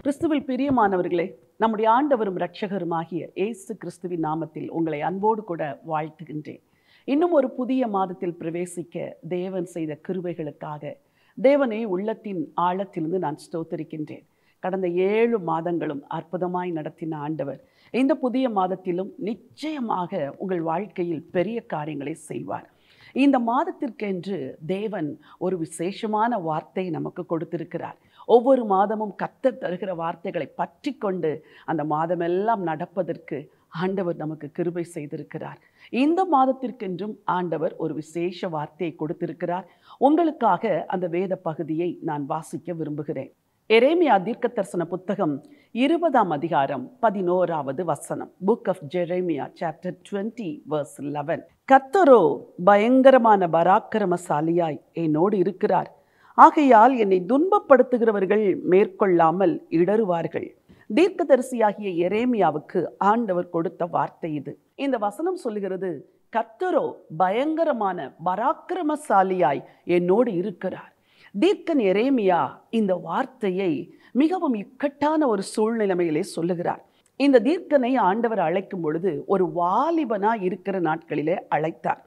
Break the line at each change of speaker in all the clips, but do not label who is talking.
கிறிஸ்துவில் பிரியமானவர்களே, நம்முடைய ஆண்டவரும் இரட்சகருமாகிய இயேசு கிறிஸ்துவின் நாமத்தில் உங்களை அன்போடு கூட வாழ்த்துகின்றேன். இன்னும் ஒரு புதிய மாதத்தில் பிரவேசிக்க தேவன் செய்த கிருபைகளுக்காக தேவனை உள்ளத்தின் ஆழத்திலிருந்து நான் ஸ்தோத்திரிக்கின்றேன். கடந்த 7 மாதங்களும் அற்புதமாய் நடத்தின ஆண்டவர் இந்த புதிய மாதத்திலும் நிச்சயமாக உங்கள் வாழ்க்கையில் பெரிய காரியங்களை செய்வார். இந்த மாதத்திற்கென்று தேவன் ஒரு விசேஷமான வார்த்தை நமக்கு கொடுத்திருக்கிறார். ஒவ்வொரு மாதமும் கர்த்தர் தருகிற வார்த்தைகளை பற்றி கொண்டு அந்த மாதமெல்லாம் நடப்பதற்கு ஆண்டவர் நமக்கு கிருபை செய்திருக்கிறார். இந்த மாதத்திற்கென்றும் ஆண்டவர் ஒரு விசேஷ வார்த்தையை கொடுத்திருக்கிறார். உங்களுக்காக அந்த வேத பகுதியை நான் வாசிக்க விரும்புகிறேன். எரேமியா தீர்க்கதரிசன புத்தகம் 20ஆம் அதிகாரம் 11வது வசனம். Book of Jeremiah chapter 20 verse 11. கர்த்தரோ பயங்கரமான பராக்கிரமசாலியாய் என்னோடு இருக்கிறார். ஆகையால் என்னை துன்பப்படுத்துகிறவர்கள் மேற்கொள்ளாமல் இடறுவார்கள். தீர்க்கதரிசியாகிய எரேமியாவுக்கு ஆண்டவர் கொடுத்த வார்த்தை இது. இந்த வசனம் சொல்லுகிறது, கர்த்தரோ பயங்கரமான பராக்கிரமசாலியாய் என்னோடு இருக்கிறார். தீர்க்கன் எரேமியா இந்த வார்த்தையை மிகவும் இக்கட்டான ஒரு சூழ்நிலைமையிலே சொல்லுகிறார். இந்த தீர்க்கனை ஆண்டவர் அழைக்கும் பொழுது ஒரு வாலிபனாய் இருக்கிற நாட்களிலே அழைத்தார்.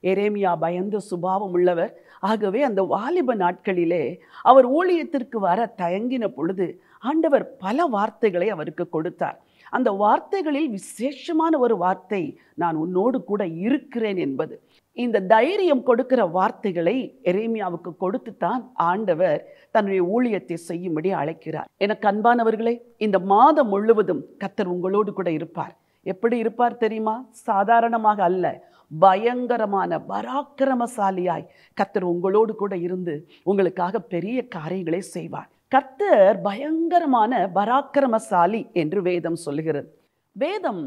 எரேமியா பயந்த சுபாவம் உள்ளவர். ஆகவே அந்த வாலிப நாட்களிலே அவர் ஊழியத்திற்கு வர தயங்கின பொழுது ஆண்டவர் பல வார்த்தைகளை அவருக்கு கொடுத்தார். அந்த வார்த்தைகளில் விசேஷமான ஒரு வார்த்தை, நான் உன்னோடு கூட இருக்கிறேன் என்பது. இந்த தைரியம் கொடுக்கிற வார்த்தைகளை எரேமியாவுக்கு கொடுத்துத்தான் ஆண்டவர் தன்னுடைய ஊழியத்தை செய்யும்படி அழைக்கிறார். எனக்கு அன்பானவர்களே, இந்த மாதம் முழுவதும் கர்த்தர் உங்களோடு கூட இருப்பார். எப்படி இருப்பார் தெரியுமா? சாதாரணமாக அல்ல, பயங்கரமான பராக்கிரமசாலியாய் கர்த்தர் உங்களோடு கூட இருந்து உங்களுக்காக பெரிய காரியங்களை செய்வார். கர்த்தர் பயங்கரமான பராக்கிரமசாலி என்று வேதம் சொல்லுகிறது. வேதம்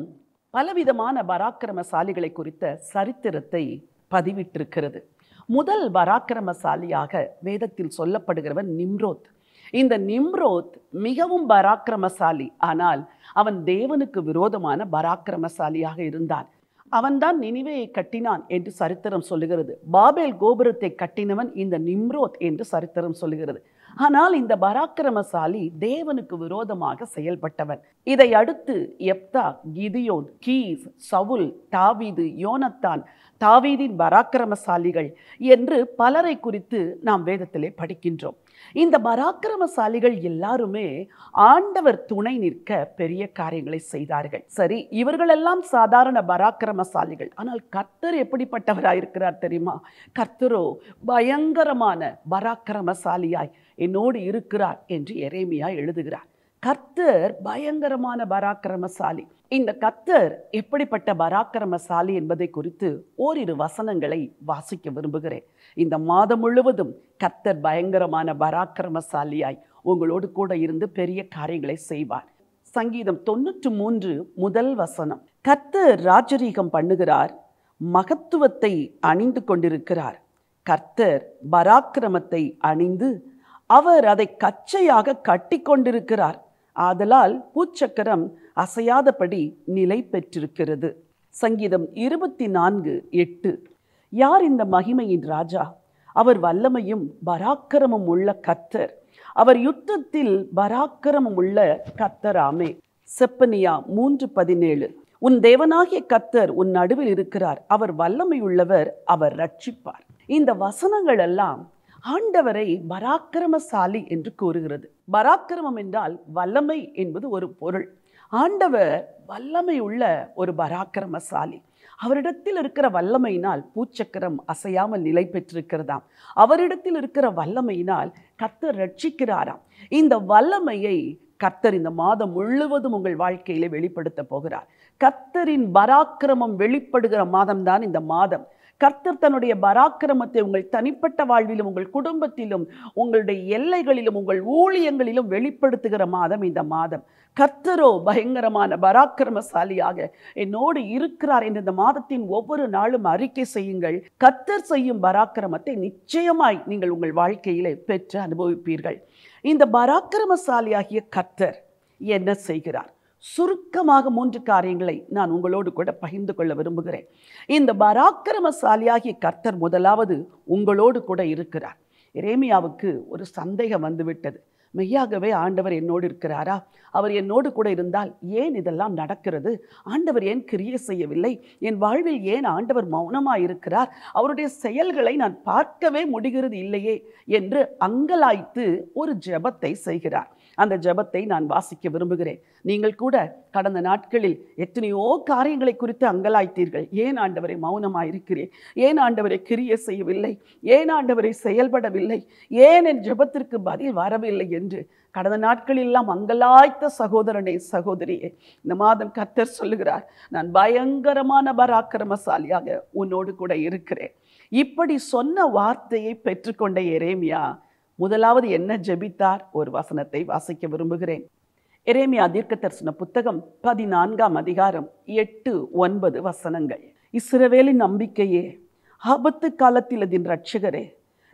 பலவிதமான பராக்கிரமசாலிகளை குறித்த சரித்திரத்தை பதிவிட்டிருக்கிறது. முதல் பராக்கிரமசாலியாக வேதத்தில் சொல்லப்படுகிறவன் நிம்ரோத். இந்த நிம்ரோத் மிகவும் பராக்கிரமசாலி. ஆனால் அவன் தேவனுக்கு விரோதமான பராக்கிரமசாலியாக இருந்தான். அவன்தான் நினிவேயை கட்டினான் என்று சரித்திரம் சொல்லுகிறது. பாபேல் கோபுரத்தை கட்டினவன் இந்த நிம்ரோத் என்று சரித்திரம் சொல்லுகிறது. ஆனால் இந்த பராக்கிரமசாலி தேவனுக்கு விரோதமாக செயல்பட்டவன். இதை அடுத்து எப்தா, கிதியோன், கீஸ், சவுல், தாவீது, யோனத்தான், தாவீதின் பராக்கிரமசாலிகள் என்று பலரை குறித்து நாம் வேதத்திலே படிக்கின்றோம். இந்த பராக்கிரமசாலிகள் எல்லாருமே ஆண்டவர் துணை நிற்க பெரிய காரியங்களை செய்தார்கள். சரி, இவர்களெல்லாம் சாதாரண பராக்கிரமசாலிகள். ஆனால் கர்த்தர் எப்படிப்பட்டவராயிருக்கிறார் தெரியுமா? கர்த்தரோ பயங்கரமான பராக்கிரமசாலியாய் என்னோடு இருக்கிறார் என்று எரேமியா எழுதுகிறார். கர்த்தர் பயங்கரமான பராக்கிரமசாலி. இந்த கர்த்தர் எப்படிப்பட்ட பராக்கிரமசாலி என்பதை குறித்து ஓரிரு வசனங்களை வாசிக்க விரும்புகிறேன். இந்த மாதம் முழுவதும் கர்த்தர் பயங்கரமான பராக்கிரமசாலியாய் உங்களோடு கூட இருந்து பெரிய காரியங்களை செய்வார். சங்கீதம் 93 முதல் வசனம். கர்த்தர் ராஜரீகம் பண்ணுகிறார், மகத்துவத்தை அணிந்து கொண்டிருக்கிறார். கர்த்தர் பராக்கிரமத்தை அணிந்து அவர் அதை கச்சையாக கட்டி கொண்டிருக்கிறார். ஆதலால் பூச்சக்கரம் அசையாதபடி நிலை பெற்றிருக்கிறது. சங்கீதம் 24:8. யார் இந்த மகிமையின் ராஜா? அவர் வல்லமையும் பராக்கிரமும் உள்ள கர்த்தர். அவர் யுத்தத்தில் பராக்கிரமம் உள்ள கர்த்தராமே. செப்பனியா 3:17. உன் தேவனாகிய கர்த்தர் உன் நடுவில் இருக்கிறார், அவர் வல்லமை உள்ளவர், அவர் ரட்சிப்பார். இந்த வசனங்கள் எல்லாம் ஆண்டவரை பராக்கிரமசாலி என்று கூறுகிறது. பராக்கிரமம் என்றால் வல்லமை என்பது ஒரு பொருள். ஆண்டவர் வல்லமை உள்ள ஒரு பராக்கிரமசாலி. அவரிடத்தில் இருக்கிற வல்லமையினால் பூச்சக்கரம் அசையாமல் நிலை பெற்றிருக்கிறதாம். அவரிடத்தில் இருக்கிற வல்லமையினால் கர்த்தர் ரட்சிக்கிறாராம். இந்த வல்லமையை கர்த்தர் இந்த மாதம் முழுவதும் உங்கள் வாழ்க்கையிலே வெளிப்படுத்த போகிறார். கர்த்தரின் பராக்கிரமம் வெளிப்படுகிற மாதம்தான் இந்த மாதம். கர்த்தர் தன்னுடைய பராக்கிரமத்தை உங்கள் தனிப்பட்ட வாழ்விலும், உங்கள் குடும்பத்திலும், உங்களுடைய எல்லைகளிலும், உங்கள் ஊழியங்களிலும் வெளிப்படுத்துகிற மாதம் இந்த மாதம். கர்த்தரோ பயங்கரமான பராக்கிரமசாலியாக என்னோடு இருக்கிறார் என்று இந்த மாதத்தின் ஒவ்வொரு நாளும் அறிக்கை செய்யுங்கள். கர்த்தர் செய்யும் பராக்கிரமத்தை நிச்சயமாய் நீங்கள் உங்கள் வாழ்க்கையிலே பெற்று அனுபவிப்பீர்கள். இந்த பராக்கிரமசாலியாகிய கர்த்தர் என்ன செய்கிறார்? சுருக்கமாக 3 காரியங்களை நான் உங்களோடு கூட பகிர்ந்து கொள்ள விரும்புகிறேன். இந்த பராக்கிரமசாலியாகிய கர்த்தர் முதலாவது உங்களோடு கூட இருக்கிறார். எரேமியாவுக்கு ஒரு சந்தேகம் வந்துவிட்டது. மெய்யாகவே ஆண்டவர் என்னோடு இருக்கிறாரா? அவர் என்னோடு கூட இருந்தால் ஏன் இதெல்லாம் நடக்கிறது? ஆண்டவர் ஏன் கிரியை செய்யவில்லை? என் வாழ்வில் ஏன் ஆண்டவர் மௌனமாக இருக்கிறார்? அவருடைய செயல்களை நான் பார்க்கவே முடிகிறது இல்லையே என்று அங்கலாய்த்து ஒரு ஜெபத்தை செய்கிறார். அந்த ஜெபத்தை நான் வாசிக்க விரும்புகிறேன். நீங்கள் கூட கடந்த நாட்களில் எத்தனையோ காரியங்களை குறித்து அங்கலாய்த்தீர்கள். ஏன் ஆண்டவரை மௌனமாக இருக்கிறேன்? ஏன் ஆண்டவரை கிரியை செய்யவில்லை? ஏன் ஆண்டவரை செயல்படவில்லை? ஏன் என் ஜெபத்திற்கு பதில் வரவில்லை என்று கடந்த நாட்களெல்லாம் அங்கலாய்த்த சகோதரனே, சகோதரியே, இந்த மாதம் கர்த்தர் சொல்லுகிறார், நான் பயங்கரமான பராக்கிரமசாலியாக உன்னோடு கூட இருக்கிறேன். இப்படி சொன்ன வார்த்தையை பெற்றுக்கொண்ட எரேமியா முதலாவது என்ன ஜெபித்தார்? ஒரு வசனத்தை வாசிக்க விரும்புகிறேன். எரேமியா தீர்க்கதரிசன புத்தகம் 14ஆம் அதிகாரம் 8-9 வசனங்கள். இஸ்ரவேலின் நம்பிக்கையே, ஆபத்து காலத்தில் அதன் இரட்சகரே,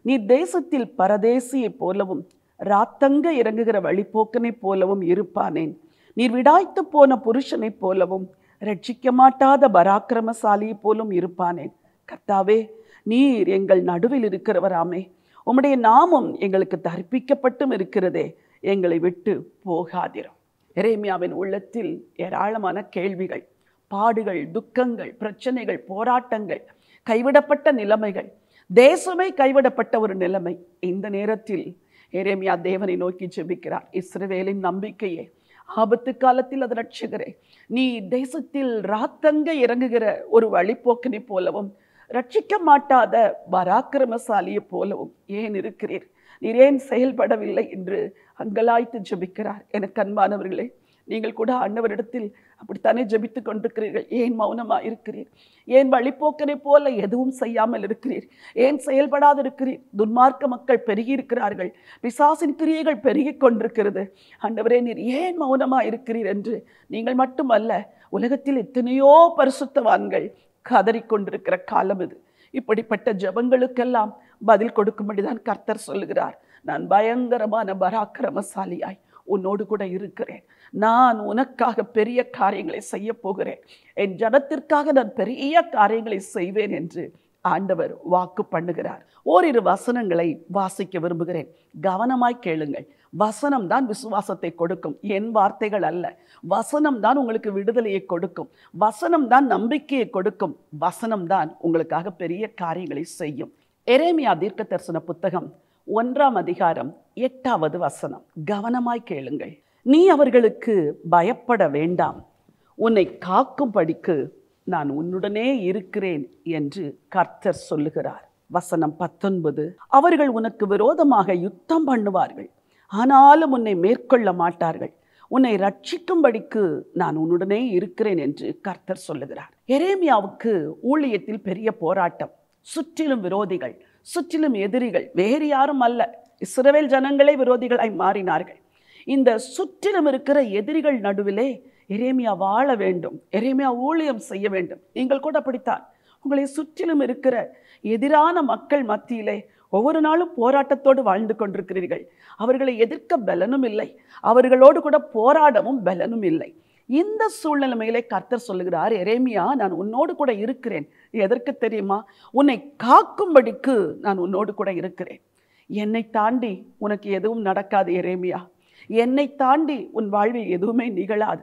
நீ தேசத்தில் பரதேசியைப் போலவும் ராத்தங்க இறங்குகிற வழிபோக்கனைப் போலவும் இருப்பானேன். நீர் விடாய்த்து போன புருஷனைப் போலவும் ரட்சிக்க மாட்டாத பராக்கிரமசாலியைப் போலும் இருப்பானேன். கர்த்தாவே, நீர் எங்கள் நடுவில் இருக்கிறவராமே, உம்முடைய நாமம் எங்களுக்கு தரிப்பிக்கப்பட்டும் இருக்கிறதே, எங்களை விட்டு போகாதிரும். எரேமியாவின் உள்ளத்தில் ஏராளமான கேள்விகள், பாடுகள், துக்கங்கள், பிரச்சனைகள், போராட்டங்கள், கைவிடப்பட்ட நிலைமைகள், தேசமே கைவிடப்பட்ட ஒரு நிலைமை. இந்த நேரத்தில் எரேமியா தேவனை நோக்கி ஜெபிக்கிறார். இஸ்ரவேலின் நம்பிக்கையே, ஆபத்து காலத்தில் அது ரட்சகரே, நீ தேசத்தில் ராத்தங்க இறங்குகிற ஒரு வழிபோக்கனை போலவும் ரட்சிக்க மாட்டாத பராக்கிரமசாலியை போலவும் ஏன் இருக்கிறீர்? நீர் ஏன் செயல்படவில்லை என்று அங்கலாய்த்து ஜெபிக்கிறார். எனக்கு அன்பானவர்களே, நீங்கள் கூட ஆண்டவரிடத்தில் அப்படித்தானே ஜெபித்து கொண்டிருக்கிறீர்கள். ஏன் மௌனமாக இருக்கிறீர்? ஏன் வழிபோக்கனை போல எதுவும் செய்யாமல் இருக்கிறீர்? ஏன் செயல்படாது இருக்கிறீர்? துன்மார்க்க மக்கள் பெருகி இருக்கிறார்கள், பிசாசின் கிரியைகள் பெருகி கொண்டிருக்கிறது. ஆண்டவரே, நீர் ஏன் மௌனமாக இருக்கிறீர் என்று நீங்கள் மட்டுமல்ல, உலகத்தில் எத்தனையோ பரிசுத்தவான்கள் கதறிக்கொண்டிருக்கிற காலம் இது. இப்படிப்பட்ட ஜெபங்களுக்கெல்லாம் பதில் கொடுக்கும்படிதான் கர்த்தர் சொல்லுகிறார், நான் பயங்கரமான பராக்கிரமசாலியாய் உன்னோடு கூட இருக்கிறேன். நான் உனக்காக பெரிய காரியங்களை செய்ய போகிறேன். என் ஜனத்திற்காக நான் பெரிய காரியங்களை செய்வேன் என்று ஆண்டவர் வாக்கு பண்ணுகிறார். ஓரிரு வசனங்களை வாசிக்க விரும்புகிறேன். கவனமாய் கேளுங்கள். வசனம் தான் விசுவாசத்தை கொடுக்கும், என் வார்த்தைகள் அல்ல. வசனம் தான் உங்களுக்கு விடுதலையை கொடுக்கும், வசனம் தான் நம்பிக்கையை கொடுக்கும், வசனம் தான் உங்களுக்காக பெரிய காரியங்களை செய்யும். எரேமியா தீர்க்கதரிசன புத்தகம் 1ஆம் அதிகாரம் 8வது வசனம். கவனமாய் கேளுங்கள். நீ அவர்களுக்கு பயப்பட வேண்டாம், உன்னை காக்கும்படிக்கு நான் உன்னுடனே இருக்கிறேன் என்று கர்த்தர் சொல்லுகிறார். வசனம் 19. அவர்கள் உனக்கு விரோதமாக யுத்தம் பண்ணுவார்கள், ஆனாலும் உன்னை மேற்கொள்ள மாட்டார்கள். உன்னை ரட்சிக்கும்படிக்கு நான் உன்னுடனே இருக்கிறேன் என்று கர்த்தர் சொல்லுகிறார். எரேமியாவுக்கு ஊழியத்தில் பெரிய போராட்டம், சுற்றிலும் விரோதிகள், சுற்றிலும் எதிரிகள். வேறு யாரும் அல்ல, இஸ்ரவேல் ஜனங்களே விரோதிகளாய் மாறினார்கள். இந்த சுற்றிலும் இருக்கிற எதிரிகள் நடுவிலே எரேமியா வாழ வேண்டும், எரேமியா ஊழியம் செய்ய வேண்டும். நீங்கள் கூட அப்படித்தான். உங்களை சுற்றிலும் இருக்கிற எதிரான மக்கள் மத்தியிலே ஒவ்வொரு நாளும் போராட்டத்தோடு வாழ்ந்து கொண்டிருக்கிறீர்கள். அவர்களை எதிர்க்க பலனும் இல்லை, அவர்களோடு கூட போராடவும் பலனும் இல்லை. இந்த சூழ்நிலைமையிலே கர்த்தர் சொல்லுகிறார், எரேமியா, நான் உன்னோடு கூட இருக்கிறேன். எதற்கு தெரியுமா? உன்னை காக்கும்படிக்கு நான் உன்னோடு கூட இருக்கிறேன். என்னை தாண்டி உனக்கு எதுவும் நடக்காது எரேமியா. என்னை தாண்டி உன் வாழ்வில் எதுவுமே நிகழாது.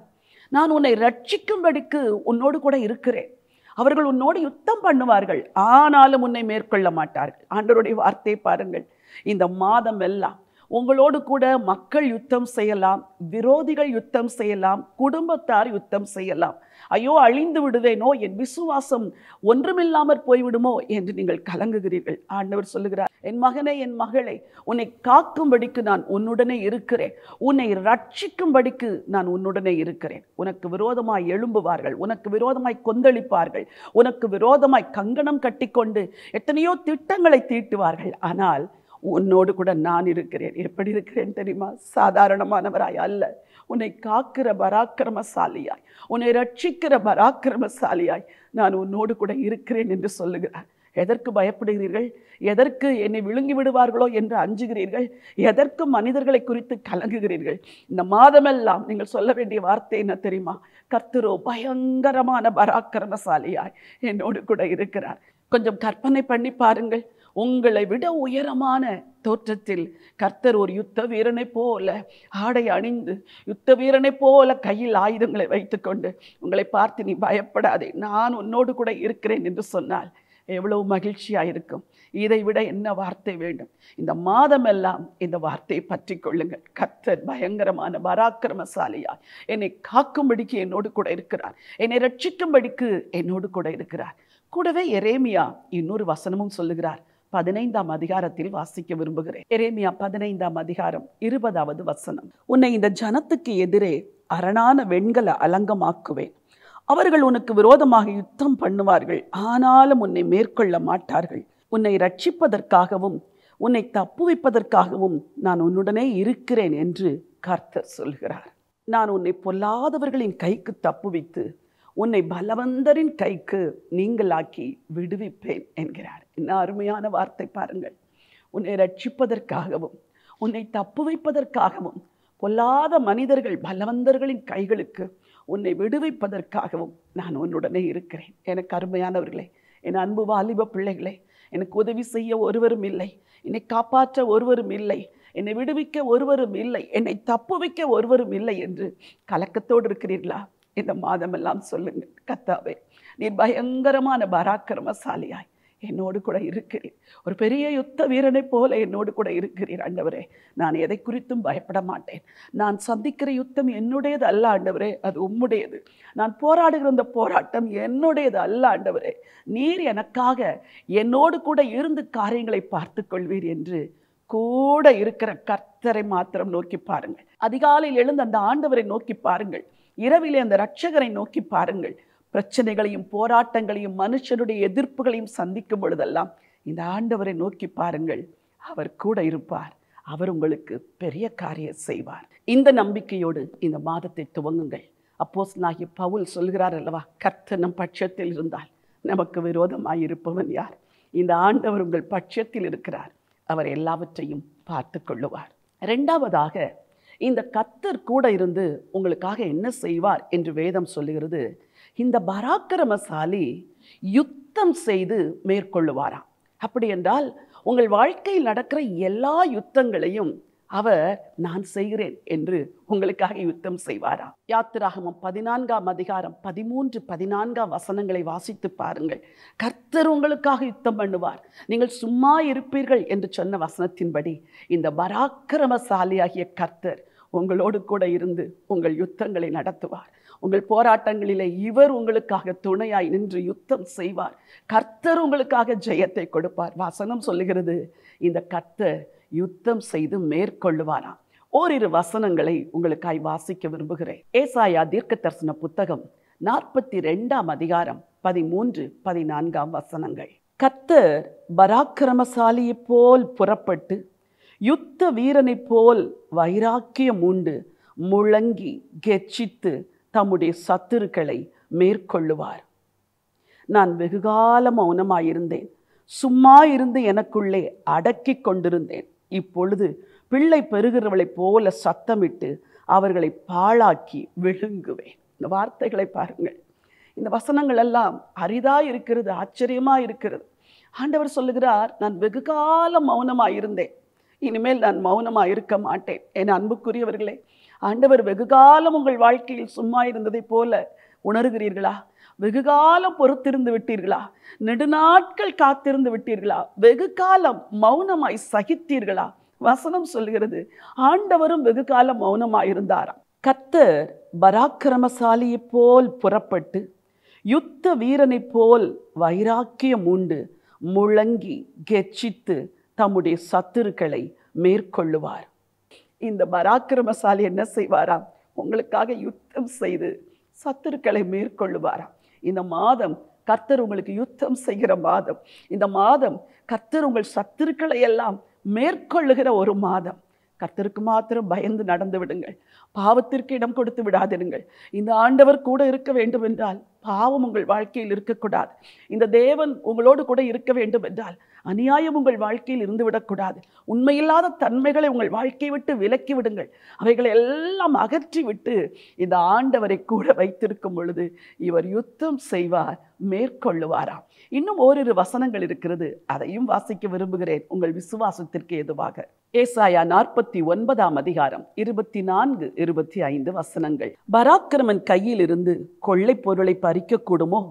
நான் உன்னை ரட்சிக்கும்படிக்கு உன்னோடு கூட இருக்கிறேன். அவர்கள் உன்னோடு யுத்தம் பண்ணுவார்கள், ஆனாலும் உன்னை மேற்கொள்ள மாட்டார்கள். ஆண்டவருடைய வார்த்தையை பாருங்கள். இந்த மாதம் எல்லாம் உங்களோடு கூட மக்கள் யுத்தம் செய்யலாம், விரோதிகள் யுத்தம் செய்யலாம், குடும்பத்தார் யுத்தம் செய்யலாம். ஐயோ, அழிந்து விடுவேனோ, என் விசுவாசம் ஒன்றுமில்லாமற் போய்விடுமோ என்று நீங்கள் கலங்குகிறீர்கள். ஆண்டவர் சொல்லுகிறார், என் மகனே, என் மகளே, உன்னை காக்கும்படிக்கு நான் உன்னுடனே இருக்கிறேன், உன்னை ரட்சிக்கும்படிக்கு நான் உன்னுடனே இருக்கிறேன். உனக்கு விரோதமாய் எழும்புவார்கள், உனக்கு விரோதமாய் கொந்தளிப்பார்கள், உனக்கு விரோதமாய் கங்கணம் கட்டிக்கொண்டு எத்தனையோ திட்டங்களை தீட்டுவார்கள். ஆனால் உன்னோடு கூட நான் இருக்கிறேன். எப்படி இருக்கிறேன் தெரியுமா? சாதாரணமானவராய் அல்ல, உன்னை காக்கிற பராக்கிரமசாலியாய், உன்னை ரட்சிக்கிற பராக்கிரமசாலியாய் நான் உன்னோடு கூட இருக்கிறேன் என்று சொல்லுகிறார். எதற்கு பயப்படுகிறீர்கள்? எதற்கு என்னை விழுங்கி விடுவார்களோ என்று அஞ்சுகிறீர்கள்? எதற்கு மனிதர்களை குறித்து கலங்குகிறீர்கள்? இந்த மாதமெல்லாம் நீங்கள் சொல்ல வேண்டிய வார்த்தை என்ன தெரியுமா? கர்த்தரோ பயங்கரமான பராக்கிரமசாலியாய் என்னோடு கூட இருக்கிறார். கொஞ்சம் கற்பனை பண்ணி பாருங்கள். உங்களை விட உயரமான தோற்றத்தில் கர்த்தர் ஒரு யுத்த வீரனை போல ஆடை அணிந்து, யுத்த வீரனை போல கையில் ஆயுதங்களை வைத்துக்கொண்டு உங்களை பார்த்து, நீ பயப்படாதே, நான் உன்னோடு கூட இருக்கிறேன் என்று சொன்னால் எவ்வளவு மகிழ்ச்சியாக இருக்கும். இதை விட என்ன வார்த்தை வேண்டும்? இந்த மாதமெல்லாம் இந்த வார்த்தையை பற்றி கொள்ளுங்கள். கர்த்தர் பயங்கரமான பராக்கிரமசாலியாய் என்னை காக்கும்படிக்கு என்னோடு கூட இருக்கிறார், என்னை ரட்சிக்கும்படிக்கு என்னோடு கூட இருக்கிறார். கூடவே எரேமியா இன்னொரு வசனமும் சொல்லுகிறார். 15ஆம் அதிகாரத்தில் வாசிக்க விரும்புகிறேன். எரேமியா 15ஆம் அதிகாரம் 20வது வசனம். உன்னை இந்த ஜனத்துக்கு எதிரே அரணான வெண்கல அலங்கமாக்குவேன். அவர்கள் உனக்கு விரோதமாக யுத்தம் பண்ணுவார்கள், ஆனாலும் உன்னை மேற்கொள்ள மாட்டார்கள். உன்னை ரட்சிப்பதற்காகவும் உன்னை தப்புவிப்பதற்காகவும் நான் உன்னுடனே இருக்கிறேன் என்று கர்த்தர் சொல்கிறார். நான் உன்னை பொல்லாதவர்களின் கைக்கு தப்புவித்து உன்னை பலவந்தரின் கைக்கு நீங்களாக்கி விடுவிப்பேன் என்கிறார். என்ன அருமையான வார்த்தை பாருங்கள். உன்னை ரட்சிப்பதற்காகவும் உன்னை தப்புவிப்பதற்காகவும் பொல்லாத மனிதர்கள் பலவந்தர்களின் கைகளுக்கு உன்னை விடுவிப்பதற்காகவும் நான் உன்னுடனே இருக்கிறேன். எனக்கு அருமையானவர்களே, என் அன்பு வாலிப பிள்ளைகளே, எனக்கு உதவி செய்ய ஒருவரும் இல்லை, என்னை காப்பாற்ற ஒருவரும் இல்லை, என்னை விடுவிக்க ஒருவரும் இல்லை, என்னை தப்புவிக்க ஒருவரும் இல்லை என்று கலக்கத்தோடு இருக்கிறீர்களா? இந்த மாதமெல்லாம் சொல்லுங்கள், கர்த்தாவே, நீர் பயங்கரமான பராக்கிரமசாலியாய் என்னோடு கூட இருக்கிறீர். ஒரு பெரிய யுத்த வீரனை போல என்னோடு கூட இருக்கிறீர் ஆண்டவரே. நான் எதை குறித்தும் பயப்பட மாட்டேன். நான் சந்திக்கிற யுத்தம் என்னுடையது அல்ல ஆண்டவரே, அது உம்முடையது. நான் போராடுகிற இந்த போராட்டம் என்னுடையது அல்ல ஆண்டவரே. நீர் எனக்காக என்னோடு கூட இருந்து காரியங்களை பார்த்து கொள்வீர் என்று கூட இருக்கிற கர்த்தரை மாத்திரம் நோக்கி பாருங்கள். அதிகாலையில் எழுந்து அந்த ஆண்டவரை நோக்கி பாருங்கள். இரவிலே அந்த இரட்சகரை நோக்கி பாருங்கள். பிரச்சனைகளையும் போராட்டங்களையும் மனுஷனுடைய எதிர்ப்புகளையும் சந்திக்கும் பொழுதெல்லாம் இந்த ஆண்டவரை நோக்கி பாருங்கள். அவர் கூட இருப்பார். அவர் உங்களுக்கு பெரிய காரியம் செய்வார். இந்த நம்பிக்கையோடு இந்த மாதத்தை துவங்குங்கள். அப்போஸ்தலனாகிய பவுல் சொல்கிறார் அல்லவா, கர்த்தர் நம் பட்சத்தில் இருந்தால் நமக்கு விரோதமாய் இருப்பவன் யார்? இந்த ஆண்டவர் உங்கள் பட்சத்தில் இருக்கிறார். அவர் எல்லாவற்றையும் பார்த்து கொள்ளுவார். இரண்டாவதாக, இந்த கர்த்தர் கூட இருந்து உங்களுக்காக என்ன செய்வார் என்று வேதம் சொல்லுகிறது. இந்த பராக்கிரமசாலி யுத்தம் செய்து மேற்கொள்ளுவாராம். அப்படி என்றால் உங்கள் வாழ்க்கையில் நடக்கிற எல்லா யுத்தங்களையும் அவர் நான் செய்கிறேன் என்று உங்களுக்காக யுத்தம் செய்வாராம். யாத்திராகமம் 14ஆம் அதிகாரம் 13, 14 வசனங்களை வாசித்து பாருங்கள். கர்த்தர் உங்களுக்காக யுத்தம் பண்ணுவார், நீங்கள் சும்மா இருப்பீர்கள் என்று சொன்ன வசனத்தின்படி இந்த பராக்கிரமசாலியாகிய கர்த்தர் உங்களோடு கூட இருந்து உங்கள் யுத்தங்களை நடத்துவார். உங்கள் போராட்டங்களிலே இவர் உங்களுக்காக துணையாய் நின்று யுத்தம் செய்வார். கர்த்தர் உங்களுக்காக ஜெயத்தை கொடுப்பார். வசனம் சொல்லுகிறது, இந்த கர்த்தர் யுத்தம் செய்து மேற்கொள்ளுவாராம். ஓரிரு வசனங்களை உங்களுக்காய் வாசிக்க விரும்புகிறேன். ஏசாயா தீர்க்க தரிசன புத்தகம் 42ஆம் அதிகாரம் 13, 14 வசனங்கள். கர்த்தர் பராக்கிரமசாலியைப் போல் புறப்பட்டு யுத்த வீரனைப் போல் வைராக்கியம் உண்டு முழங்கி கெர்ச்சித்து தம்முடைய சத்துருக்களை மேற்கொள்ளுவார். நான் வெகுகாலம் மௌனமாயிருந்தேன், சும்மா இருந்து எனக்குள்ளே அடக்கி கொண்டிருந்தேன். இப்பொழுது பிள்ளை பெறுகிறவளைப் போல சத்தமிட்டு அவர்களை பாழாக்கி விழுங்குவேன். இந்த வார்த்தைகளை பாருங்கள். இந்த வசனங்கள் எல்லாம் அரிதாக இருக்கிறது, ஆச்சரியமாக இருக்கிறது. ஆண்டவர் சொல்லுகிறார், நான் வெகுகாலம் மௌனமாயிருந்தேன், இனிமேல் நான் மௌனமாக இருக்க மாட்டேன். என் அன்புக்குரியவர்களே, ஆண்டவர் வெகுகாலம் உங்கள் வாழ்க்கையில் சும்மா இருந்ததை போல உணர்கிறீர்களா? வெகுகாலம் பொறுத்திருந்து விட்டீர்களா? நெடுநாட்கள் காத்திருந்து விட்டீர்களா? வெகு காலம் மௌனமாய் சகித்தீர்களா? வசனம் சொல்கிறது, ஆண்டவரும் வெகு காலம் மௌனமாயிருந்தாராம். கர்த்தர் பராக்கிரமசாலியைப் போல் புறப்பட்டு யுத்த வீரனைப் போல் வைராக்கியம் உண்டு முழங்கி கெர்ச்சித்து தம்முடைய சத்துருக்களை மேற்கொள்ளுவார். இந்த பராக்கிரமசாலி என்ன செய்வாராம்? உங்களுக்காக யுத்தம் செய்து சத்துருக்களை மேற்கொள்ளுவாராம். இந்த மாதம் கர்த்தர் உங்களுக்கு யுத்தம் செய்கிற மாதம். இந்த மாதம் கர்த்தர் உங்கள் சத்துருக்களை எல்லாம் மேற்கொள்ளுகிற ஒரு மாதம். கர்த்தருக்கு மாத்திரம் பயந்து நடந்து விடுங்கள். பாவத்திற்கு இடம் கொடுத்து விடாதிருங்கள். இந்த ஆண்டவர் கூட இருக்க வேண்டும் என்றால் பாவம் உங்கள் வாழ்க்கையில் இருக்கக்கூடாது. இந்த தேவன் உங்களோடு கூட இருக்க வேண்டும் என்றால் அநியாயம் உங்கள் வாழ்க்கையில் இருந்துவிடக்கூடாது. உண்மையில்லாத தன்மைகளை உங்கள் வாழ்க்கையை விட்டு விலக்கி விடுங்கள். அவைகளை எல்லாம் அகற்றி விட்டு இந்த ஆண்டவரை கூட வைத்திருக்கும் பொழுது இவர் யுத்தம் செய்வார், மேற்கொள்ளுவாராம். இன்னும் ஓரிரு வசனங்கள் இருக்கிறது, அதையும் வாசிக்க விரும்புகிறேன் உங்கள் விசுவாசத்திற்கு ஏதுவாக. ஏசாயா 49 அதிகாரம் 24, 25 வசனங்கள். பராக்கிரமன் கையில் இருந்து கொள்ளை பொருளை பறிக்க கூடுமோ,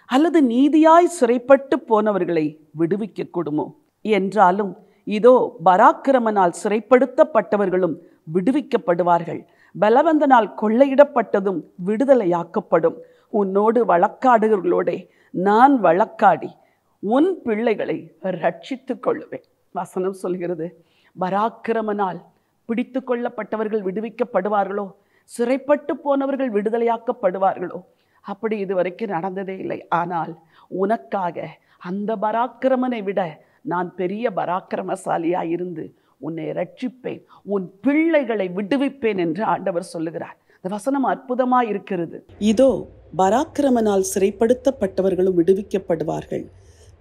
அல்லது நீதியாய் சிறைப்பட்டு போனவர்களை விடுவிக்க கூடுமோ? என்றாலும் இதோ பராக்கிரமனால் சிறைப்படுத்தப்பட்டவர்களும் விடுவிக்கப்படுவார்கள், பலவந்தனால் கொள்ளையிடப்பட்டதும் விடுதலையாக்கப்படும். உன்னோடு வழக்காடுகளோட நான் வழக்காடி உன் பிள்ளைகளை ரட்சித்துக் கொள்ளுவேன். வசனம் சொல்கிறது, பராக்கிரமனால் பிடித்து கொள்ளப்பட்டவர்கள் விடுவிக்கப்படுவார்களோ, சிறைப்பட்டு போனவர்கள் விடுதலையாக்கப்படுவார்களோ? அப்படி இதுவரைக்கும் நடந்ததே இல்லை. ஆனால் உனக்காக அந்த பராக்கிரமனை விட நான் பெரிய பராக்கிரமசாலியாய் இருந்து உன்னை ரட்சிப்பேன், உன் பிள்ளைகளை விடுவிப்பேன் என்று ஆண்டவர் சொல்லுகிறார். இந்த வசனம் அற்புதமாய் இருக்கிறது. இதோ பராக்கிரமனால் சிறைப்படுத்தப்பட்டவர்களும் விடுவிக்கப்படுவார்கள்,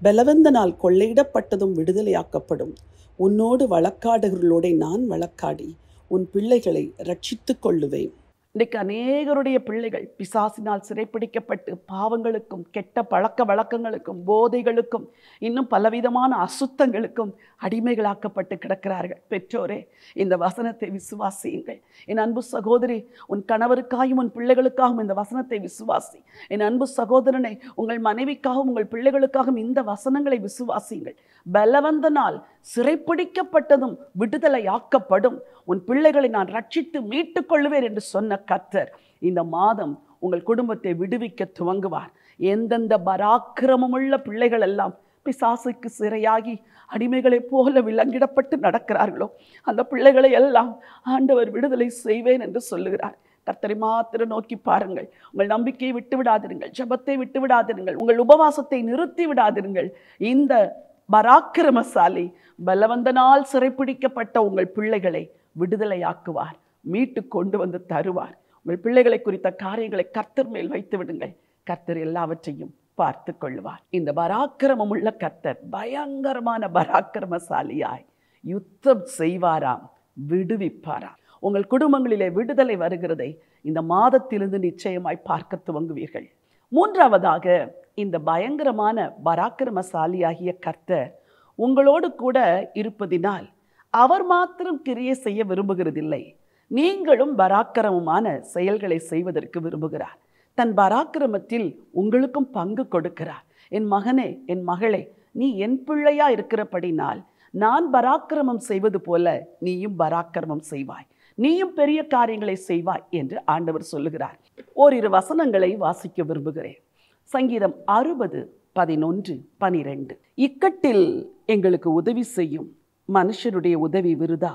பலவந்தனால் கொள்ளையிடப்பட்டதும் விடுதலையாக்கப்படும். உன்னோடு வழக்காடுகளோட நான் வழக்காடி உன் பிள்ளைகளை ரட்சித்துக் கொள்ளுவேன். இன்றைக்கு அநேகருடைய பிள்ளைகள் பிசாசினால் சிறைப்பிடிக்கப்பட்டு பாவங்களுக்கும் கெட்ட பழக்க வழக்கங்களுக்கும் போதைகளுக்கும் இன்னும் பலவிதமான அசுத்தங்களுக்கும் அடிமைகளாக்கப்பட்டு கிடக்கிறார்கள். பெற்றோரே, இந்த வசனத்தை விசுவாசியுங்கள். என் அன்பு சகோதரி, உன் கணவருக்காகவும் உன் பிள்ளைகளுக்காகவும் இந்த வசனத்தை விசுவாசி. என் அன்பு சகோதரனை, உங்கள் மனைவிக்காகவும் உங்கள் பிள்ளைகளுக்காகவும் இந்த வசனங்களை விசுவாசியுங்கள். பலவந்தனால் சிறைப்பிடிக்கப்பட்டதும் விடுதலையாக்கப்படும், உன் பிள்ளைகளை நான் ரட்சித்து மீட்டுக் கொள்வேன் என்று சொன்ன கர்த்தர் இந்த மாதம் உங்கள் குடும்பத்தை விடுவிக்க துவங்குவார். எந்தெந்த பராக்கிரமமுள்ள பிள்ளைகள் எல்லாம் பிசாசுக்கு சிறையாகி அடிமைகளைப் போல விலங்கிடப்பட்டு நடக்கிறார்களோ, அந்த பிள்ளைகளை எல்லாம் ஆண்டவர் விடுதலை செய்வேன் என்று சொல்லுகிறார். கர்த்தரை மாத்திரம் நோக்கி பாருங்கள். உங்கள் நம்பிக்கையை விட்டு விடாதிருங்கள், ஜெபத்தை விட்டு விடாதிருங்கள், உங்கள் உபவாசத்தை நிறுத்தி விடாதிருங்கள். இந்த பராக்கிரமசாலி பலவந்தனால் சிறைப்பிடிக்கப்பட்ட உங்கள் பிள்ளைகளை விடுதலையாக்குவார், மீட்டு கொண்டு வந்து தருவார். உங்கள் பிள்ளைகளை குறித்த காரியங்களை கர்த்தர் மேல் வைத்து விடுங்கள், கர்த்தர் எல்லாவற்றையும் பார்த்து கொள்வார். இந்த பராக்கிரமம் உள்ள கர்த்தர் பயங்கரமான பராக்கிரமசாலியாய் யுத்தம் செய்வாராம், விடுவிப்பாராம். உங்கள் குடும்பங்களிலே விடுதலை வருகிறதை இந்த மாதத்திலிருந்து நிச்சயமாய் பார்க்க துவங்குவீர்கள். மூன்றாவதாக, இந்த பயங்கரமான பராக்கிரமசாலியாகிய கர்த்தர் உங்களோடு கூட இருப்பதினால் அவர் மாத்திரம் கிரியை செய்ய விரும்புகிறதில்லை, நீங்களும் பராக்கிரமமான செயல்களை செய்வதற்கு விரும்புகிறார். தன் பராக்கிரமத்தில் உங்களுக்கும் பங்கு கொடுக்கிறார். என் மகனே, என் மகளே, நீ என் பிள்ளையா இருக்கிறபடினால் நான் பராக்கிரமம் செய்வது போல நீயும் பராக்கிரமம் செய்வாய், நீயும் பெரிய காரியங்களை செய்வாய் என்று ஆண்டவர் சொல்லுகிறார். ஓரிரு வசனங்களை வாசிக்க விரும்புகிறேன். சங்கீதம் 60, 11, 12. இக்கட்டில் எங்களுக்கு உதவி செய்யும் மனுஷருடைய உதவி விருதா,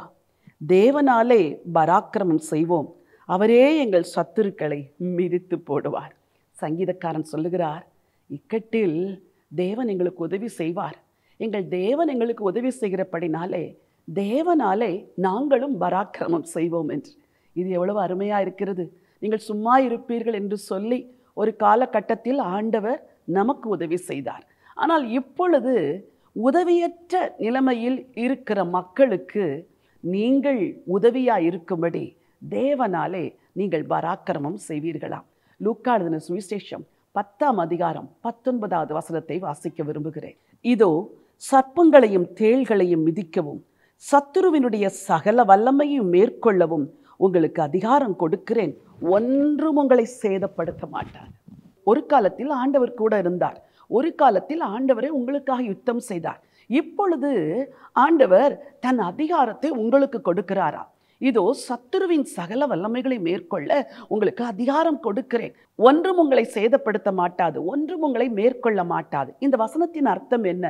தேவனாலே பராக்கிரமம் செய்வோம், அவரே எங்கள் சத்துருக்களை மிதித்து போடுவார். சங்கீதக்காரன் சொல்லுகிறார், இக்கட்டில் தேவன் எங்களுக்கு உதவி செய்வார். எங்கள் தேவன் எங்களுக்கு உதவி செய்கிறபடினாலே தேவனாலே நாங்களும் பராக்கிரமம் செய்வோம் என்று. இது எவ்வளவு அருமையாக இருக்கிறது. நீங்கள் சும்மா இருப்பீர்கள் என்று சொல்லி ஒரு காலகட்டத்தில் ஆண்டவர் நமக்கு உதவி செய்தார். ஆனால் இப்பொழுது உதவியற்ற நிலைமையில் இருக்கிற மக்களுக்கு நீங்கள் உதவியாக இருக்கும்படி தேவனாலே நீங்கள் பராக்கிரமம் செய்வீர்களாம். லூக்கா எழுதின சுவிசேஷம் 10 அதிகாரம் 19 வசனத்தை வாசிக்க விரும்புகிறேன். இதோ சர்ப்பங்களையும் தேள்களையும் மிதிக்கவும் சத்துருவினுடைய சகல வல்லமையும் மேற்கொள்ளவும் உங்களுக்கு அதிகாரம் கொடுக்கிறேன், ஒன்றும் உங்களை சேதப்படுத்த மாட்டார். ஒரு காலத்தில் ஆண்டவர் கூட இருந்தார், ஒரு காலத்தில் ஆண்டவரை உங்களுக்காக யுத்தம் செய்தார். இப்பொழுது ஆண்டவர் தன் அதிகாரத்தை உங்களுக்கு கொடுக்கிறாரா. இதோ சத்துருவின் சகல வல்லமைகளை மேற்கொள்ள உங்களுக்கு அதிகாரம் கொடுக்கிறேன், ஒன்றும் உங்களை சேதப்படுத்த மாட்டாது, ஒன்றும் உங்களை மேற்கொள்ள மாட்டாது. இந்த வசனத்தின் அர்த்தம் என்ன?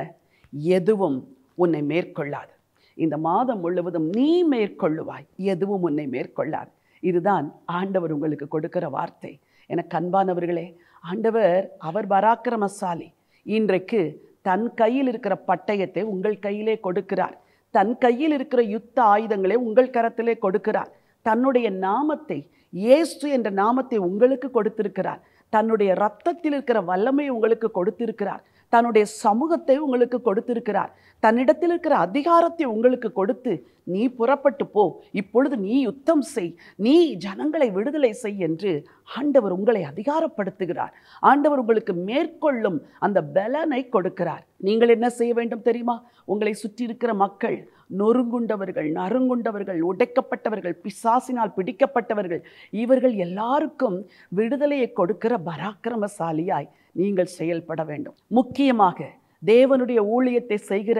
எதுவும் உன்னை மேற்கொள்ளாது. இந்த மாதம் முழுவதும் நீ மேற்கொள்ளுவாய், எதுவும் உன்னை மேற்கொள்ளாது. இதுதான் ஆண்டவர் உங்களுக்கு கொடுக்கிற வார்த்தை. எனக்கு அன்பானவர்களே, ஆண்டவர் அவர் பராக்கிரமசாலி. இன்றைக்கு தன் கையில் இருக்கிற பட்டயத்தை உங்கள் கையிலே கொடுக்கிறார், தன் கையில் இருக்கிற யுத்த ஆயுதங்களை உங்கள் கரத்திலே கொடுக்கிறார். தன்னுடைய நாமத்தை, இயேசு என்ற நாமத்தை உங்களுக்கு கொடுத்திருக்கிறார். தன்னுடைய இரத்தத்தில் இருக்கிற வல்லமையை உங்களுக்கு கொடுத்திருக்கிறார். தன்னுடைய சமூகத்தை உங்களுக்கு கொடுத்திருக்கிறார். தன்னிடத்தில் இருக்கிற அதிகாரத்தை உங்களுக்கு கொடுத்து, நீ புறப்பட்டு போ, இப்பொழுது நீ யுத்தம் செய், நீ ஜனங்களை விடுதலை செய் என்று ஆண்டவர் உங்களை அதிகாரப்படுத்துகிறார். ஆண்டவர் உங்களுக்கு மேற்கொள்ளும் அந்த பலனை கொடுக்கிறார். நீங்கள் என்ன செய்ய வேண்டும் தெரியுமா? உங்களை சுற்றி இருக்கிற மக்கள் நொறுங்குண்டவர்கள், நறுங்குண்டவர்கள், உடைக்கப்பட்டவர்கள், பிசாசினால் பிடிக்கப்பட்டவர்கள், இவர்கள் எல்லாருக்கும் விடுதலையை கொடுக்கிற பராக்கிரமசாலியாய் நீங்கள் செயல்பட வேண்டும். முக்கியமாக தேவனுடைய ஊழியத்தை செய்கிற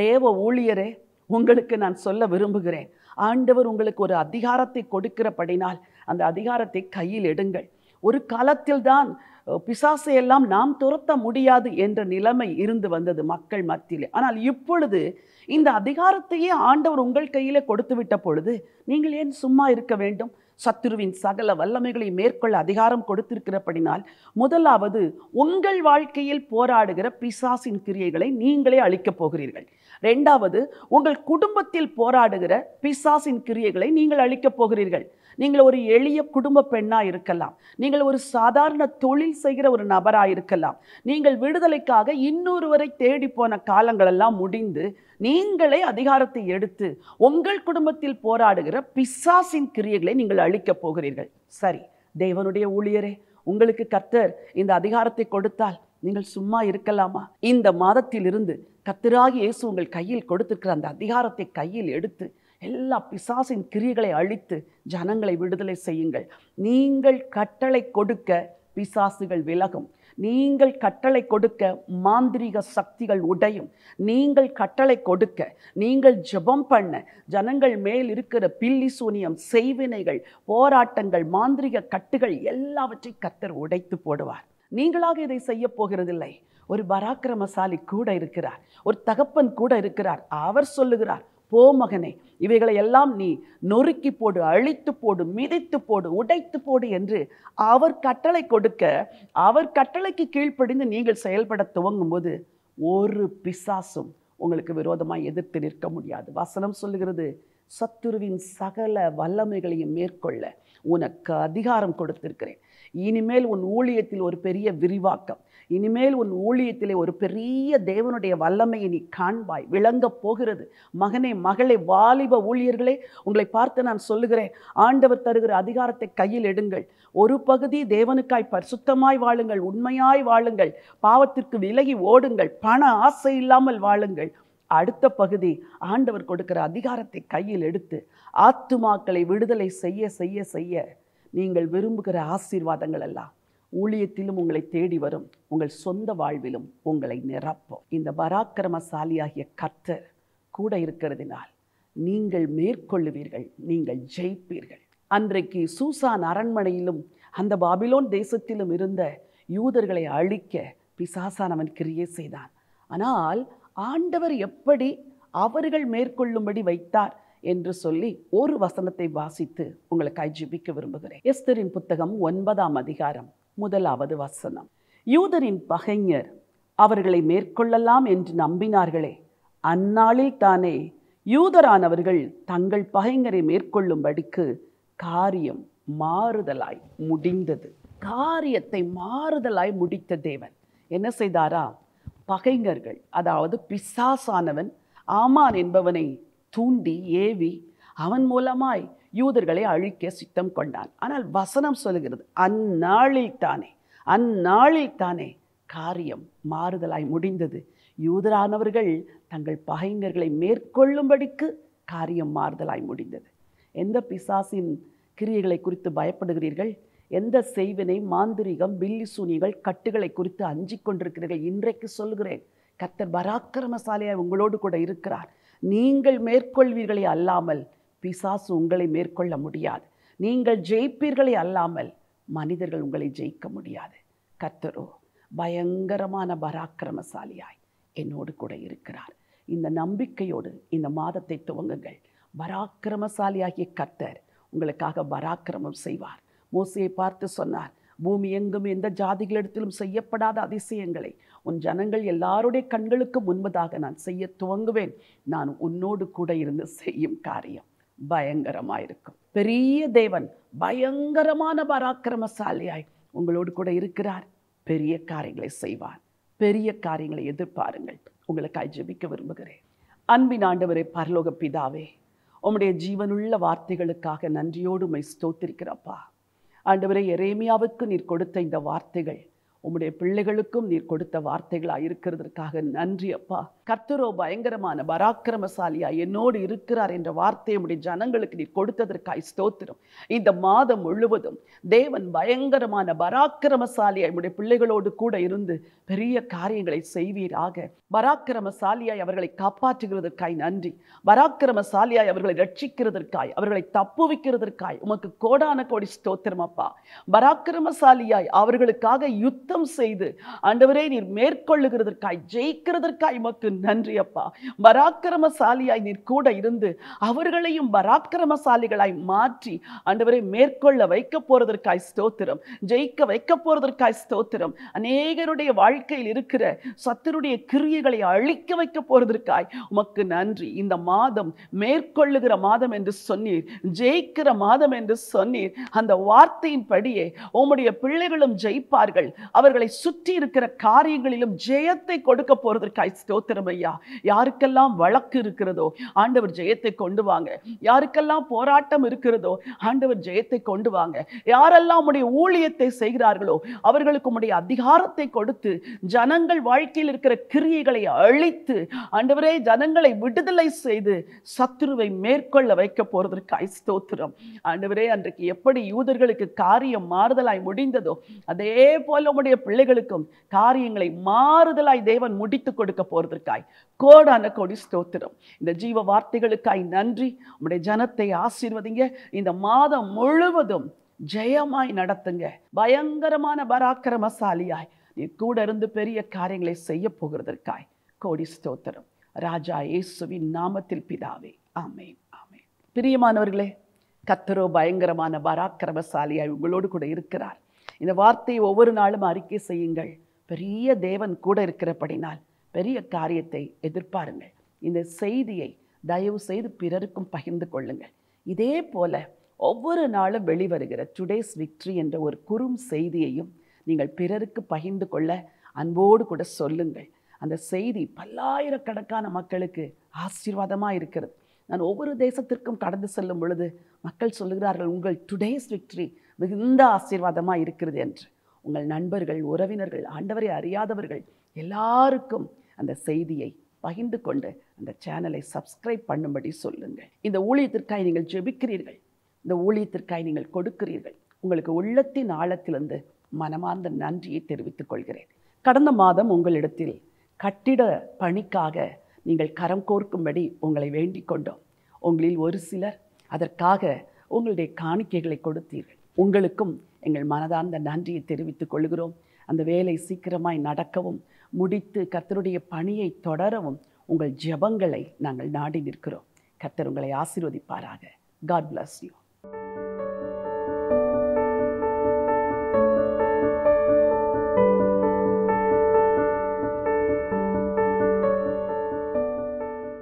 தேவ ஊழியரே, உங்களுக்கு நான் சொல்ல விரும்புகிறேன், ஆண்டவர் உங்களுக்கு ஒரு அதிகாரத்தை கொடுக்கிறபடினால் அந்த அதிகாரத்தை கையில் எடுங்கள். ஒரு காலத்தில்தான் பிசாசையெல்லாம் நாம் துரத்த முடியாது என்ற நிலைமை இருந்து வந்தது மக்கள் மத்தியிலே. ஆனால் இப்பொழுது இந்த அதிகாரத்தையே ஆண்டவர் உங்கள் கையிலே கொடுத்து விட்ட பொழுது நீங்கள் ஏன் சும்மா இருக்க வேண்டும்? சத்துருவின் சகல வல்லமைகளை மேற்கொள்ள அதிகாரம் கொடுத்திருக்கிறபடினால், முதலாவது உங்கள் வாழ்க்கையில் போராடுகிற பிசாசின் கிரியைகளை நீங்களே அழிக்கப் போகிறீர்கள். இரண்டாவது, உங்கள் குடும்பத்தில் போராடுகிற பிசாசின் கிரியைகளை நீங்கள் அழிக்கப் போகிறீர்கள். நீங்கள் ஒரு எளிய குடும்ப பெண்ணாக இருக்கலாம், நீங்கள் ஒரு சாதாரண தொழில் செய்கிற ஒரு நபராக இருக்கலாம். நீங்கள் விடுதலைக்காக இன்னொருவரை தேடி போன காலங்களெல்லாம் முடிந்து நீங்களே அதிகாரத்தை எடுத்து உங்கள் குடும்பத்தில் போராடுகிற பிசாசின் கிரியைகளை நீங்கள் அழிக்கப் போகிறீர்கள். சரி, தேவனுடைய ஊழியரே, உங்களுக்கு கர்த்தர் இந்த அதிகாரத்தை கொடுத்தால் நீங்கள் சும்மா இருக்கலாமா? இந்த மாதத்திலிருந்து கர்த்தராகிய இயேசு உங்கள் கையில் கொடுத்திருக்கிற அந்த அதிகாரத்தை கையில் எடுத்து எல்லா பிசாசின் கிரியைகளை அழித்து ஜனங்களை விடுதலை செய்யுங்கள். நீங்கள் கட்டளை கொடுக்க பிசாசுகள் விலகும். நீங்கள் கட்டளை கொடுக்க மாந்திரீக சக்திகள் உடையும். நீங்கள் கட்டளை கொடுக்க, நீங்கள் ஜெபம் பண்ண, ஜனங்கள் மேல் இருக்கிற பில்லி சூனியம், செய்வினைகள், போராட்டங்கள், மாந்திரீக கட்டுகள் எல்லாவற்றையும் கர்த்தர் உடைத்து போடுவார். நீங்களாக இதை செய்ய போகிறதில்லை. ஒரு பராக்கிரமசாலி கூட இருக்கிறார், ஒரு தகப்பன் கூட இருக்கிறார். அவர் சொல்லுகிறார், போ மகனே, இவைகளை எல்லாம் நீ நொறுக்கி போடு, அழித்து போடு, மிதித்து போடு, உடைத்து போடு என்று அவர் கட்டளை கொடுக்க, அவர் கட்டளைக்கு கீழ்ப்படிந்து நீங்கள் செயல்பட துவங்கும் போது ஒரு பிசாசும் உங்களுக்கு விரோதமாக எதிர்த்து நிற்க முடியாது. வசனம் சொல்லுகிறது, சத்துருவின் சகல வல்லமைகளையும் மேற்கொள்ள உனக்கு அதிகாரம் கொடுத்திருக்கிறேன். இனிமேல் உன் ஊழியத்தில் ஒரு பெரிய விரிவாக்கம், இனிமேல் உன் ஊழியத்திலே ஒரு பெரிய தேவனுடைய வல்லமையை நீ காண்பாய், விளங்கப் போகிறது. மகனே, மகளே, வாலிப ஊழியர்களே, உங்களை பார்த்து நான் சொல்லுகிறேன், ஆண்டவர் தருகிற அதிகாரத்தை கையில் எடுங்கள். ஒரு பகுதி தேவனுக்காய் பரிசுத்தமாய் வாழுங்கள், உண்மையாய் வாழுங்கள், பாவத்திற்கு விலகி ஓடுங்கள், பண ஆசை இல்லாமல் வாழுங்கள். அடுத்த பகுதி ஆண்டவர் கொடுக்கிற அதிகாரத்தை கையில் எடுத்து ஆத்துமாக்களை விடுதலை செய்ய செய்ய செய்ய நீங்கள் விரும்புகிற ஆசீர்வாதங்கள் எல்லாம் ஊழியத்திலும் உங்களை தேடி வரும், உங்கள் சொந்த வாழ்விலும் உங்களை நிரப்பும். இந்த பராக்கிரமசாலியாகிய கர்த்தர் கூட இருக்கிறதினால் நீங்கள் மேற்கொள்ளுவீர்கள், நீங்கள் ஜெயிப்பீர்கள். அன்றைக்கு சூசான் அரண்மனையிலும் அந்த பாபிலோன் தேசத்திலும் இருந்த யூதர்களை அழிக்க பிசாசானவன் கிரியை செய்தான். ஆனால் ஆண்டவர் எப்படி அவர்கள் மேற்கொள்ளும்படி வைத்தார் என்று சொல்லி ஒரு வசனத்தை வாசித்து உங்களுக்கு ஜெபிக்க விரும்புகிறேன். எஸ்தரின் புத்தகம் 9ஆம் அதிகாரம் 1வது வசனம். யூதரின் பகைஞர் அவர்களை மேற்கொள்ளலாம் என்று நம்பினார்களே, அந்நாளில் தானே யூதரானவர்கள் தங்கள் பகைஞரை மேற்கொள்ளும்படிக்கு காரியம் மாறுதலாய் முடிந்தது. காரியத்தை மாறுதலாய் முடித்த தேவன் என்ன செய்தாரா? பகைஞர்கள், அதாவது பிசாசானவன் ஆமான் என்பவனை தூண்டி ஏவி அவன் மூலமாய் யூதர்களை அழிக்க சித்தம் கொண்டான். ஆனால் வசனம் சொல்லுகிறது, அந்நாளில் தானே காரியம் மாறுதலாய் முடிந்தது. யூதரானவர்கள் தங்கள் பகைஞர்களை மேற்கொள்ளும்படிக்கு காரியம் மாறுதலாய் முடிந்தது. எந்த பிசாசின் கிரியைகளை குறித்து பயப்படுகிறீர்கள்? எந்த செய்வினை, மாந்திரிகம், பில்லி சூனிகள், கட்டுகளை குறித்து அஞ்சிக் கொண்டிருக்கிறீர்கள்? இன்றைக்கு சொல்கிறேன், கர்த்தர் பராக்கிரமசாலியாய் உங்களோடு கூட இருக்கிறார். நீங்கள் மேற்கொள்வீர்களே அல்லாமல் பிசாசு உங்களை மேற்கொள்ள முடியாது. நீங்கள் ஜெயிப்பீர்களே அல்லாமல் மனிதர்கள் உங்களை ஜெயிக்க முடியாது. கர்த்தரோ பயங்கரமான பராக்கிரமசாலியாய் என்னோடு கூட இருக்கிறார். இந்த நம்பிக்கையோடு இந்த மாதத்தை துவங்குங்கள். பராக்கிரமசாலியாகிய கர்த்தர் உங்களுக்காக பராக்கிரமம் செய்வார். மோசேயை பார்த்து சொன்னார், பூமி எங்கும் எந்த ஜாதிகளிடத்திலும் செய்யப்படாத அதிசயங்களை உன் ஜனங்கள் எல்லாருடைய கண்களுக்கு முன்பதாக நான் செய்ய துவங்குவேன். நான் உன்னோடு கூட இருந்து செய்யும் காரியம் பயங்கரமாயிருக்கும். பெரிய தேவன் பயங்கரமான பராக்கிரமசாலியாய் உங்களோடு கூட இருக்கிறார். பெரிய காரியங்களை செய்வார். பெரிய காரியங்களை எதிர்பாருங்கள். உங்களுக்காய் ஜெபிக்க விரும்புகிறேன். அன்பின் ஆண்டவரே, பரலோக பிதாவே, உம்முடைய ஜீவனுள்ள வார்த்தைகளுக்காக நன்றியோடு உம்மை ஸ்தோத்திரிக்கிறப்பா. ஆண்டவரே, எரேமியாவுக்கு நீர் கொடுத்த இந்த வார்த்தைகள் உம்முடைய பிள்ளைகளுக்கும் நீர் கொடுத்த வார்த்தைகளாக இருக்கிறதற்காக நன்றி அப்பா. கர்த்தரோ பயங்கரமான பராக்கிரமசாலியா என்னோடு இருக்கிறார் என்ற வார்த்தையை உம்முடைய ஜனங்களுக்கு நீர் கொடுத்ததற்காய் ஸ்தோத்திரம். இந்த மாதம் முழுவதும் தேவன் பயங்கரமான பராக்கிரமசாலியாய் உம்முடைய பிள்ளைகளோடு கூட இருந்து பெரிய காரியங்களை செய்வீராக. பராக்கிரமசாலியாய் அவர்களை காப்பாற்றுகிறதற்காய் நன்றி. பராக்கிரமசாலியாய் அவர்களை ரட்சிக்கிறதற்காய், அவர்களை தப்புவிக்கிறதற்காய் உமக்கு கோடான கோடி ஸ்தோத்திரம் அப்பா. பராக்கிரமசாலியாய் அவர்களுக்காக யுத்தம் செய்து ஆண்டவரே நீர் மேற்கொள்ளுகிறதற்காய், ஜெயிக்கிறதற்காய் உமக்கு நன்றி அப்பா. பராக்கிரமசாலியாய் நீர் கூட இருந்து அவர்களையும் பராக்கிரமசாலிகளாய் மாற்றி ஆண்டவரே மேற்கொள்ள வைக்க போறதற்காய் ஸ்தோத்திரம். ஜெயிக்க வைக்க போறதற்காய் ஸ்தோத்திரம். அநேகருடைய வாழ்க்கையில் இருக்கிற சத்துருடைய கிரியைகளை அழிக்க வைக்க போறதற்காய் உமக்கு நன்றி. இந்த மாதம் மேற்கொள்ளுகிற மாதம் என்று சொன்னீர், ஜெயிக்கிற மாதம் என்று சொன்னீர். அந்த வார்த்தையின் படியே உம்முடைய பிள்ளைகளும் ஜெயிப்பார்கள். அவர்களை சுற்றி இருக்கிற காரியங்களிலும் ஜெயத்தை கொடுக்க போறதற்காய் ஸ்தோத்திரம் ஐயா. யாருக்கெல்லாம் வழக்கு இருக்கிறதோ ஆண்டவர் ஜெயத்தை கொண்டு வாங்க. யாருக்கெல்லாம் போராட்டம் இருக்கிறதோ ஆண்டவர் ஜெயத்தை கொண்டு வாங்க. யாரெல்லாம் உம்முடைய ஊழியத்தை செய்கிறார்களோ அவர்களுக்கு உம்முடைய அதிகாரத்தை கொடுத்து ஜனங்கள் வாழ்க்கையில் இருக்கிற கிரியைகளை அழித்து ஆண்டவரே ஜனங்களை விடுதலை செய்து சத்துருவை மேற்கொள்ள வைக்க போறதற்காய் ஸ்தோத்திரம். ஆண்டவரே, அன்றைக்கு எப்படி யூதர்களுக்கு காரியம் மாறுதலாய் முடிந்ததோ அதே போல உம்முடைய பிள்ளைகளுக்கும் காரியங்களை மாறுதலாய் தேவன் முடித்து கொடுக்க போறதற்காய் கோடான கோடி ஸ்தோத்திரம். இந்த ஜீவ வார்த்தைகளுக்காய் நன்றி. உம்முடைய ஜனத்தை ஆசீர்வதிங்க. இந்த மாதம் முழுவதும் ஜெயமாய் நடத்துங்க. பயங்கரமான பராக்கிரமசாலியாய் நீ கூட இருந்து பெரிய காரியங்களை செய்ய போகிறதற்காய் கோடி ஸ்தோத்திரம். ராஜா இயேசுவின் நாமத்தில் பிதாவே, ஆமென், ஆமென். பிரியமானவர்களே, கர்த்தரோ பயங்கரமான பராக்கிரமசாலியாய் உங்களோடு கூட இருக்கிறார். இந்த வார்த்தையை ஒவ்வொரு நாளும் அறிக்கை செய்யுங்கள். பெரிய தேவன் கூட இருக்கிறபடினால் பெரிய காரியத்தை எதிர்பாருங்கள். இந்த செய்தியை தயவு செய்து பிறருக்கும் பகிர்ந்து கொள்ளுங்கள். இதே போல ஒவ்வொரு நாளும் வெளிவருகிற டுடேஸ் விக்ட்ரி என்ற ஒரு குறும் செய்தியையும் நீங்கள் பிறருக்கு பகிர்ந்து கொள்ள அன்போடு கூட சொல்லுங்கள். அந்த செய்தி பல்லாயிரக்கணக்கான மக்களுக்கு ஆசீர்வாதமாக இருக்கிறது. நான் ஒவ்வொரு தேசத்திற்கும் கடந்து செல்லும் பொழுது மக்கள் சொல்லுகிறார்கள், உங்கள் டுடேஸ் விக்ட்ரி மிகுந்த ஆசீர்வாதமாக இருக்கிறது என்று. உங்கள் நண்பர்கள், உறவினர்கள், ஆண்டவரை அறியாதவர்கள் எல்லாருக்கும் அந்த செய்தியை பகிர்ந்து கொண்டு அந்த சேனலை சப்ஸ்கிரைப் பண்ணும்படி சொல்லுங்கள். இந்த ஊழியத்திற்காய் நீங்கள் ஜெபிக்கிறீர்கள், இந்த ஊழியத்திற்காய் நீங்கள் கொடுக்கிறீர்கள். உங்களுக்கு உள்ளத்தின் ஆழத்திலிருந்து மனமார்ந்த நன்றியை தெரிவித்துக் கொள்கிறேன். கடந்த மாதம் உங்களிடத்தில் கட்டிட பணிக்காக நீங்கள் கரம் கோர்க்கும்படி உங்களை வேண்டிக் கொண்டோம். உங்களில் ஒரு சிலர் அதற்காக உங்களுடைய காணிக்கைகளை கொடுத்தீர்கள். உங்களுக்கும் எங்கள் மனதார்ந்த நன்றியை தெரிவித்துக் கொள்கிறோம். அந்த வேலை சீக்கிரமாய் நடக்கவும் முடித்து கர்த்தருடைய பணியை தொடரவும் உங்கள் ஜெபங்களை நாங்கள் நாடி நிற்கிறோம். கர்த்தர் உங்களை ஆசீர்வதிப்பாராக. God bless you.